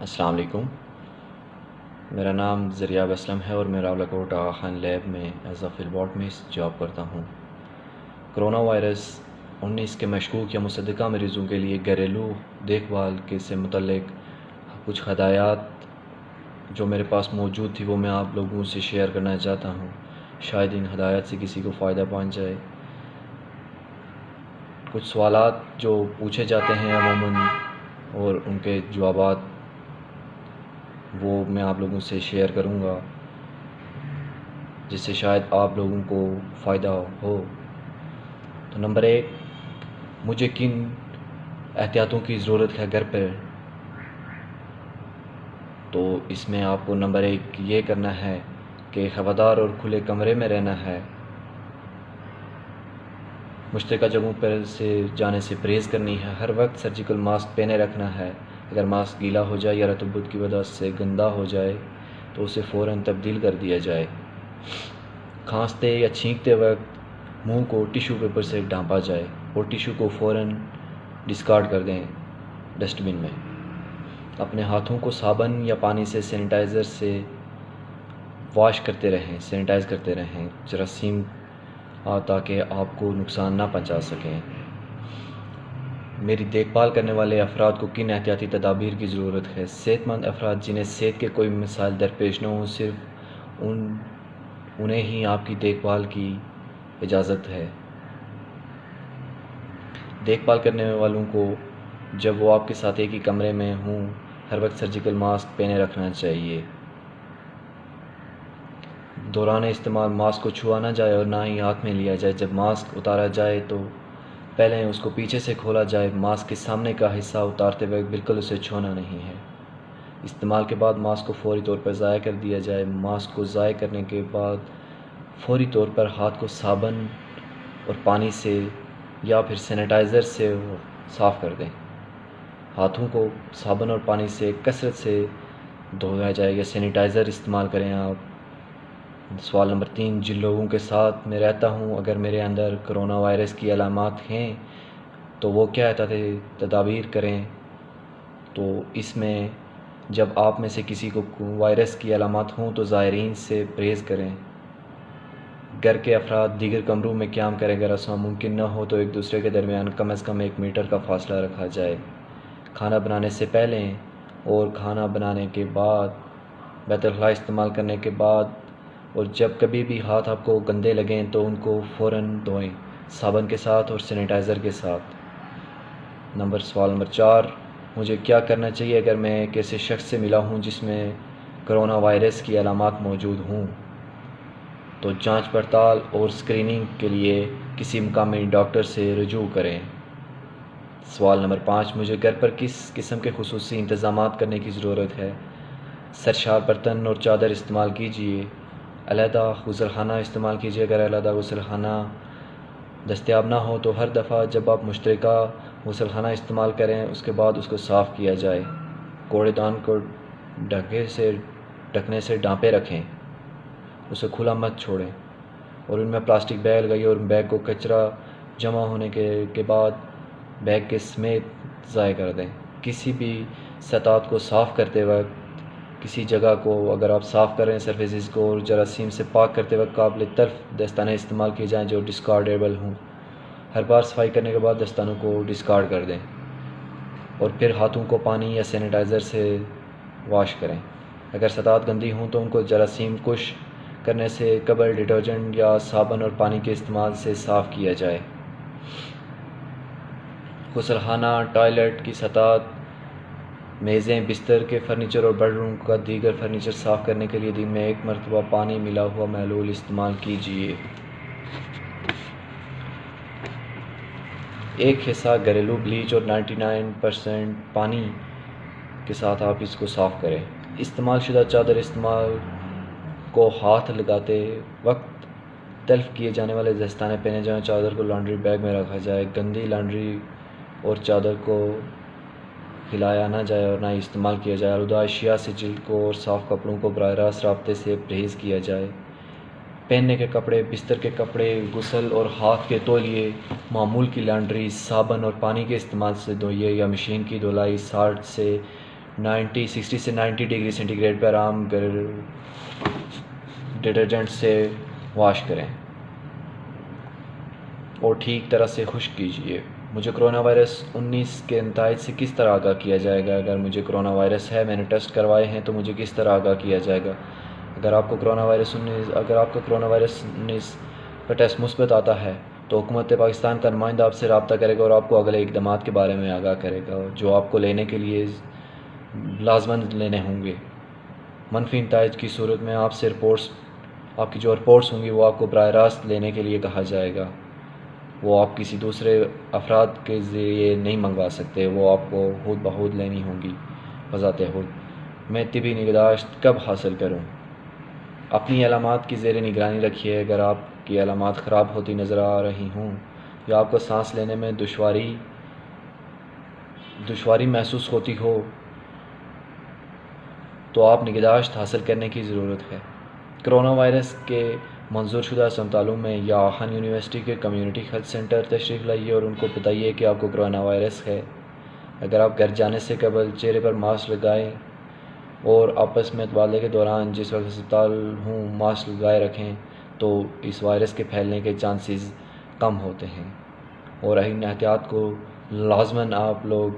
السلام علیکم۔ میرا نام ذریعہ اسلم ہے اور میں راولہ کوٹ آغا خان لیب میں as a field botanist job کرتا ہوں۔ کرونا وائرس 19 کے مشکوک یا مصدقہ مریضوں کے لیے گھریلو دیکھ بھال کے سے متعلق کچھ ہدایات جو میرے پاس موجود تھی وہ میں آپ لوگوں سے شیئر کرنا چاہتا ہوں۔ شاید ان ہدایات سے کسی کو فائدہ پہنچ جائے۔ کچھ سوالات جو پوچھے جاتے ہیں عموماً اور ان کے جوابات وہ میں آپ لوگوں سے شیئر کروں گا، جس سے شاید آپ لوگوں کو فائدہ ہو۔ تو نمبر 1، مجھے کن احتیاطوں کی ضرورت ہے گھر پر؟ تو اس میں آپ کو نمبر 1 یہ کرنا ہے کہ ہوادار اور کھلے کمرے میں رہنا ہے، مشترکہ جگہوں پر سے جانے سے پرہیز کرنی ہے، ہر وقت سرجیکل ماسک پہنے رکھنا ہے، اگر ماسک گیلا ہو جائے یا رطوبت کی وجہ سے گندا ہو جائے تو اسے فوراً تبدیل کر دیا جائے، کھانستے یا چھینکتے وقت منہ کو ٹیشو پیپر سے ڈھانپا جائے اور ٹیشو کو فوراً ڈسکارڈ کر دیں ڈسٹ بن میں، اپنے ہاتھوں کو صابن یا پانی سے سینیٹائزر سے واش کرتے رہیں، سینیٹائز کرتے رہیں جراثیم تاکہ آپ کو نقصان نہ پہنچا سکیں۔ میری دیکھ بھال کرنے والے افراد کو کن احتیاطی تدابیر کی ضرورت ہے؟ صحت مند افراد جنہیں صحت کے کوئی مسائل درپیش نہ ہوں، صرف انہیں ہی آپ کی دیکھ بھال کی اجازت ہے۔ دیکھ بھال کرنے والوں کو جب وہ آپ کے ساتھ ایک ہی کمرے میں ہوں ہر وقت سرجیکل ماسک پہنے رکھنا چاہیے۔ دوران استعمال ماسک کو چھوا نہ جائے اور نہ ہی ہاتھ میں لیا جائے۔ جب ماسک اتارا جائے تو پہلے اس کو پیچھے سے کھولا جائے، ماسک کے سامنے کا حصہ اتارتے وقت بالکل اسے چھونا نہیں ہے۔ استعمال کے بعد ماسک کو فوری طور پر ضائع کر دیا جائے۔ ماسک کو ضائع کرنے کے بعد فوری طور پر ہاتھ کو صابن اور پانی سے یا پھر سینیٹائزر سے صاف کر دیں۔ ہاتھوں کو صابن اور پانی سے کثرت سے دھویا جائے یا سینیٹائزر استعمال کریں آپ۔ سوال نمبر 3، جن لوگوں کے ساتھ میں رہتا ہوں اگر میرے اندر کرونا وائرس کی علامات ہیں تو وہ کیا احتیاطی تدابیر کریں؟ تو اس میں جب آپ میں سے کسی کو وائرس کی علامات ہوں تو زائرین سے پرہیز کریں۔ گھر کے افراد دیگر کمروں میں قیام کریں، اگر ایسا ممکن نہ ہو تو ایک دوسرے کے درمیان کم از کم 1 میٹر کا فاصلہ رکھا جائے۔ کھانا بنانے سے پہلے اور کھانا بنانے کے بعد، بیت الخلاء استعمال کرنے کے بعد اور جب کبھی بھی ہاتھ آپ کو گندے لگیں تو ان کو فوراً دھوئیں صابن کے ساتھ اور سینیٹائزر کے ساتھ۔ سوال نمبر 4، مجھے کیا کرنا چاہیے اگر میں ایک ایسے شخص سے ملا ہوں جس میں کرونا وائرس کی علامات موجود ہوں؟ تو جانچ پڑتال اور اسکریننگ کے لیے کسی مقامی ڈاکٹر سے رجوع کریں۔ سوال نمبر 5، مجھے گھر پر کس قسم کے خصوصی انتظامات کرنے کی ضرورت ہے؟ سرشار برتن اور چادر استعمال کیجیے، علیحدہ غسل خانہ استعمال کیجیے، اگر علیحدہ غسل خانہ دستیاب نہ ہو تو ہر دفعہ جب آپ مشترکہ غسل خانہ استعمال کریں اس کے بعد اس کو صاف کیا جائے۔ کوڑے دان کو ڈھکنے سے ڈھانپے رکھیں، اسے کھلا مت چھوڑیں اور ان میں پلاسٹک بیگ لگائیے اور بیگ کو کچرا جمع ہونے کے بعد بیگ کے سمیت ضائع کر دیں۔ کسی بھی سطح کو صاف کرتے وقت کسی جگہ کو اگر آپ صاف کر رہے ہیں سرفیسز کو اور جراثیم سے پاک کرتے وقت قابل طرف دستانے استعمال کیے جائیں جو ڈسکارڈیبل ہوں۔ ہر بار صفائی کرنے کے بعد دستانوں کو ڈسکارڈ کر دیں اور پھر ہاتھوں کو پانی یا سینیٹائزر سے واش کریں۔ اگر سطح گندی ہوں تو ان کو جراثیم کش کرنے سے قبل ڈٹرجنٹ یا صابن اور پانی کے استعمال سے صاف کیا جائے۔ غسل خانہ، ٹوائلٹ کی سطح، میزیں، بستر کے فرنیچر اور بیڈ روم کا دیگر فرنیچر صاف کرنے کے لیے دن میں 1 مرتبہ پانی ملا ہوا محلول استعمال کیجیے۔ ایک حصہ گھریلو بلیچ اور 99% پانی کے ساتھ آپ اس کو صاف کریں۔ استعمال شدہ چادر استعمال کو ہاتھ لگاتے وقت تلف کیے جانے والے دستانے پہنے جائیں، چادر کو لانڈری بیگ میں رکھا جائے، گندی لانڈری اور چادر کو ہلایا نہ جائے اور نہ ہی استعمال کیا جائے۔ آلودہ اشیاء سے جلد کو اور صاف کپڑوں کو براہ راست رابطے سے پرہیز کیا جائے۔ پہننے کے کپڑے، بستر کے کپڑے، غسل اور ہاتھ کے تولیے معمول کی لانڈری، صابن اور پانی کے استعمال سے دھوئیے یا مشین کی دھلائی 60 سے 60 سے 90 ڈگری سینٹی گریڈ پر عام ڈٹرجنٹ سے واش کریں اور ٹھیک طرح سے خشک کیجیے۔ مجھے کرونا وائرس 19 کے نتائج سے کس طرح آگاہ کیا جائے گا؟ اگر مجھے کرونا وائرس ہے، میں نے ٹیسٹ کروائے ہیں، تو مجھے کس طرح آگاہ کیا جائے گا؟ اگر آپ کا کرونا وائرس 19 کا ٹیسٹ مثبت آتا ہے تو حکومت پاکستان کا نمائندہ آپ سے رابطہ کرے گا اور آپ کو اگلے اقدامات کے بارے میں آگاہ کرے گا جو آپ کو لینے کے لیے لازماً لینے ہوں گے۔ منفی نتائج کی صورت میں آپ کی جو رپورٹس ہوں گی وہ آپ کو براہ راست لینے کے لیے کہا جائے گا۔ وہ آپ کسی دوسرے افراد کے ذریعے نہیں منگوا سکتے، وہ آپ کو خود بخود لینی ہوں گی بذات خود۔ میں طبی نگہداشت کب حاصل کروں؟ اپنی علامات کی زیر نگرانی رکھیے۔ اگر آپ کی علامات خراب ہوتی نظر آ رہی ہوں یا آپ کو سانس لینے میں دشواری محسوس ہوتی ہو تو آپ نگہداشت حاصل کرنے کی ضرورت ہے۔ کرونا وائرس کے منظور شدہ اسپتالوں میں یا آہن یونیورسٹی کے کمیونٹی ہیلتھ سینٹر تشریف لائیے اور ان کو بتائیے کہ آپ کو کرونا وائرس ہے۔ اگر آپ گھر جانے سے قبل چہرے پر ماسک لگائیں اور آپس میں تبادلے کے دوران جس وقت اسپتال ہوں ماسک لگائے رکھیں تو اس وائرس کے پھیلنے کے چانسز کم ہوتے ہیں۔ اور ان احتیاط کو لازماً آپ لوگ